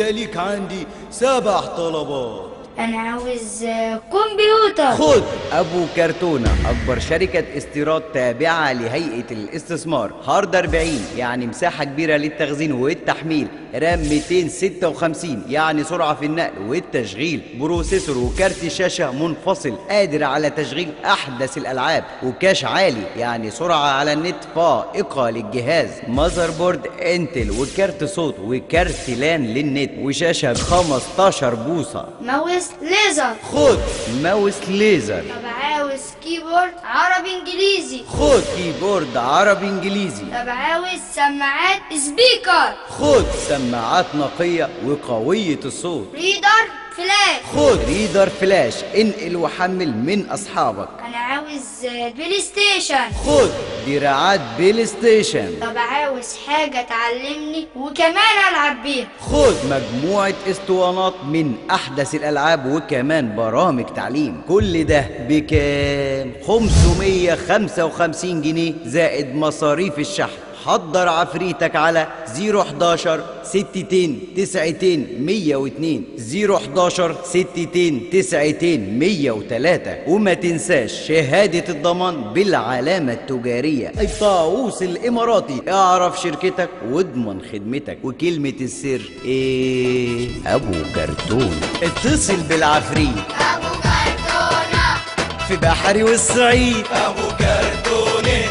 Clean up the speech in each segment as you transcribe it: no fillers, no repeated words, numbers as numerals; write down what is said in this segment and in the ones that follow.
ليك عندي 7 طلبات. انا عاوز كمبيوتر. خد ابو كرتونة، اكبر شركة استيراد تابعة لهيئة الاستثمار. هارد 40 يعني مساحة كبيرة للتخزين والتحميل. رام 256 يعني سرعة في النقل والتشغيل. بروسيسور وكارت شاشة منفصل قادر على تشغيل احدث الالعاب. وكاش عالي يعني سرعة على النت فائقة للجهاز. ماذر بورد انتل وكارت صوت وكارت لان للنت وشاشة 15 بوصة. ماوس ليزر. خد ماوس ليزر. طب عاوز كيبورد عربي انجليزي. خد كيبورد عربي انجليزي. طب عاوز سماعات سبيكر. خد سماعات نقية وقوية الصوت. ريدر فلاش. خد ريدر فلاش، انقل وحمل من اصحابك. انا عاوز بلاي ستيشن. خد دراعات بلاي ستيشن. طب عاوز حاجة تعلمني وكمان العب بيها. خد مجموعة اسطوانات من احدث الالعاب وكمان برامج تعليم. كل ده بكام؟ 555 جنيه زائد مصاريف الشحن. حضر عفريتك على 011 62 92 102 011 62 92 103. وما تنساش شهادة الضمان بالعلامة التجارية الطاووس الإماراتي. اعرف شركتك واضمن خدمتك. وكلمة السر ايه؟ أبو كرتون. اتصل بالعفريت ابو كرتونة في بحري والصعيد. أبو كرتونة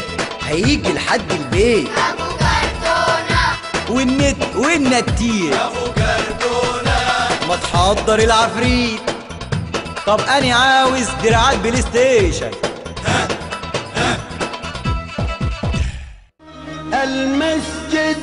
هيجي لحد البيت. ابو كرتونة والنت والنتير. أبو كرتونة ما تحضر العفريت. طب أنا عاوز دراعات بلاي ستيشن. المسجد